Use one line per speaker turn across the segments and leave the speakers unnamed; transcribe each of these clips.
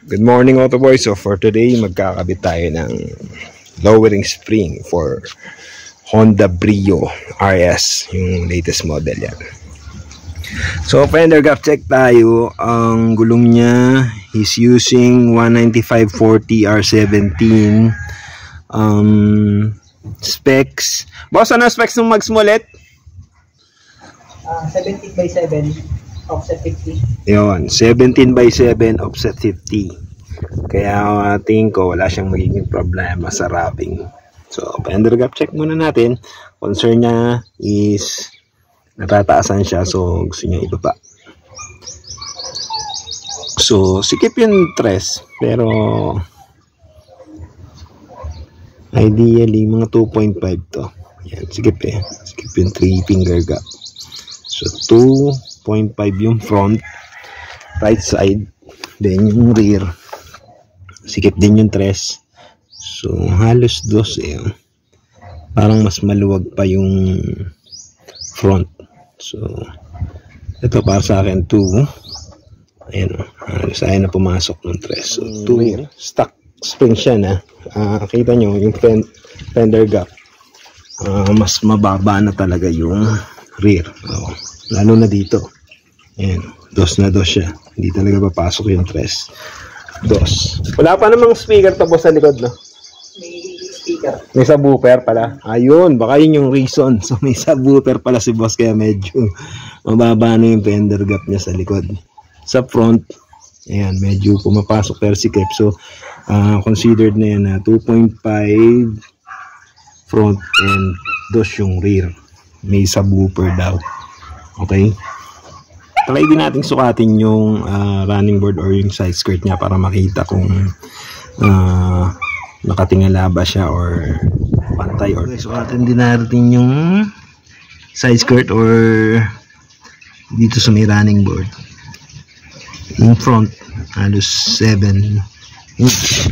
Good morning, Auto Boys. So for today, magkakabit tayo ng lowering spring for Honda Brio RS, yung latest model yan. So fender gap check tayo. Ang gulong niya is using 195/40 R17. Specs. Boss, ano specs ng mags mo ulit?
17/7 offset 50.
Yun, 17/7 offset 50. Kaya tingin ko wala siyang magiging problema sa wrapping. So, fender gap check muna natin. Concern niya is natataasan siya, so gusto niya ibaba. So, sikip yung tres, pero ideally mga 2.5 to. Yan, sikip eh. Sikip yung 3 finger gap. So, 2.5 yung front, right side, then yung rear, sikip din yung tres. So, halos dos eh. Parang mas maluwag pa yung front. So, ito para sa akin 2. Ayan o, halos ayaw na pumasok ng tres. So, 2 stock spring siya na. Kita nyo yung fender gap, mas mababa na talaga yung rear. Lalo na dito. Ayan, dos na dos siya. Hindi talaga papasok yung tres. Dos. Wala pa namang speaker tapos sa likod, no?
May speaker.
May subwoofer pala. Ayun, baka yun yung reason. So may subwoofer pala si boss, kaya medyo mababa na yung fender gap niya sa likod. Sa front, ayan, medyo pumapasok pero sikip. So considered na yan na 2.5 front and dos yung rear. May subwoofer daw. Okay, try din natin sukatin yung running board or yung side skirt niya para makita kung nakatingala ba siya or pantay. Or sukatin din natin yung side skirt or dito sa may running board. Yung front halos 7 inch.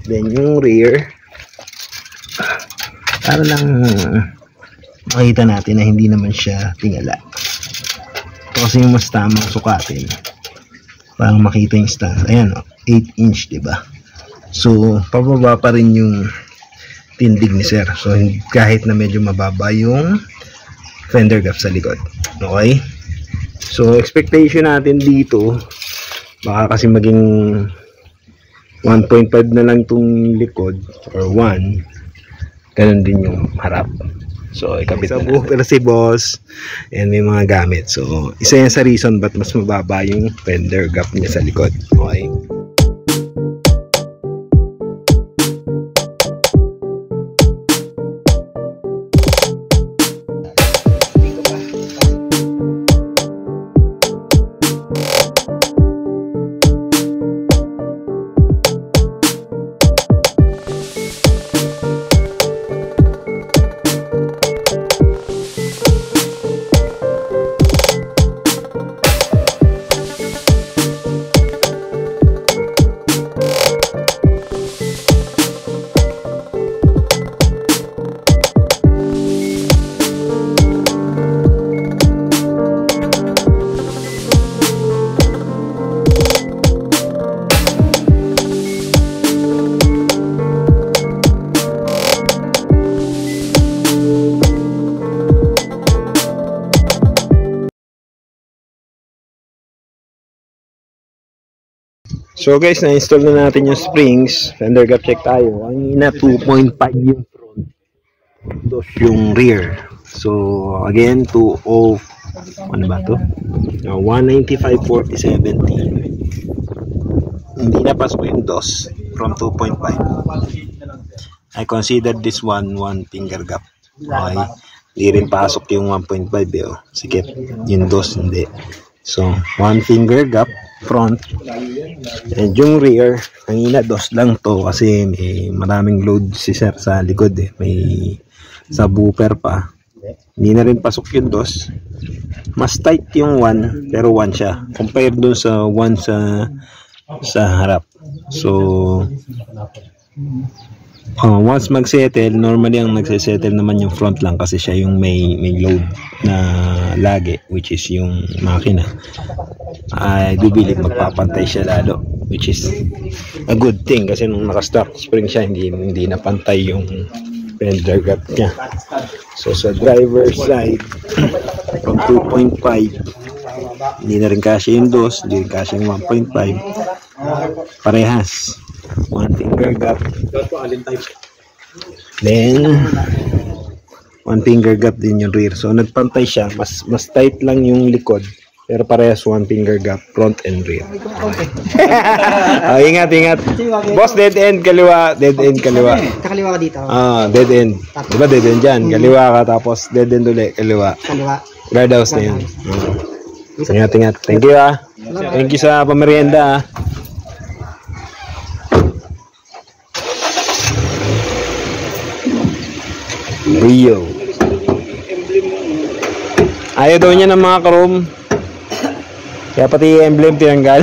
Then yung rear para lang makita natin na hindi naman siya tingala. Ito kasi yung mas tamang sukatin para makita yung stance. Ayan o, 8 inch, diba? So pababa pa rin yung tindig ni sir. So kahit na medyo mababa yung fender gap sa likod. Okay, so expectation natin dito baka kasi maging 1.5 na lang itong likod or 1. Ganun din yung harap. So, ikabit na natin. Si boss. And may mga gamit. So, isa yan sa reason ba't mas mababa yung fender gap niya sa likod. Okay. So guys, na-install na natin yung springs. Fender gap check tayo. Ang ina 2.5 yung front, dos yung rear. So again, 20, ano ba to? 195/40/70. Hindi na pasok yung dos from 2.5. I considered this one finger gap. Okay, hindi rin pasok yung 1.5 eh. Sikip yung dos, hindi. So 1 finger gap front, and yung rear ang ina dos lang to kasi may maraming load si sir sa likod eh. May subwoofer pa, hindi na rin pasok yung dos. Mas tight yung 1 pero 1 siya compared dun sa 1 sa harap. So Once mag-settle, normally ang nagse-settle naman yung front lang kasi siya yung may load na lagi, which is yung makina. I do believe magpapantay siya lalo, which is a good thing kasi nung naka-start spring siya, hindi napantay yung fender gap niya. So sa driver side, from 2.5, hindi na rin kasya yung dos, hindi rin kasya yung 1.5. Parehas. One finger gap. Then, one finger gap din yung rear. So nagpantay siya. Mas tight lang yung likod. Pero parehas one finger gap, front and rear. Ingat. Boss, dead end kaliwa. Dead end kaliwa.
Kakaliwa ka dito.
Dead end. Diba dead end dyan? Kaliwa ka tapos dead end ulit. Kaliwa.
Kaliwa.
Guardhouse na yun. Ingat. Thank you Thank you sa pamerienda Rio. Ayaw daw niya ng mga chrome. Kaya pati emblem tinanggal.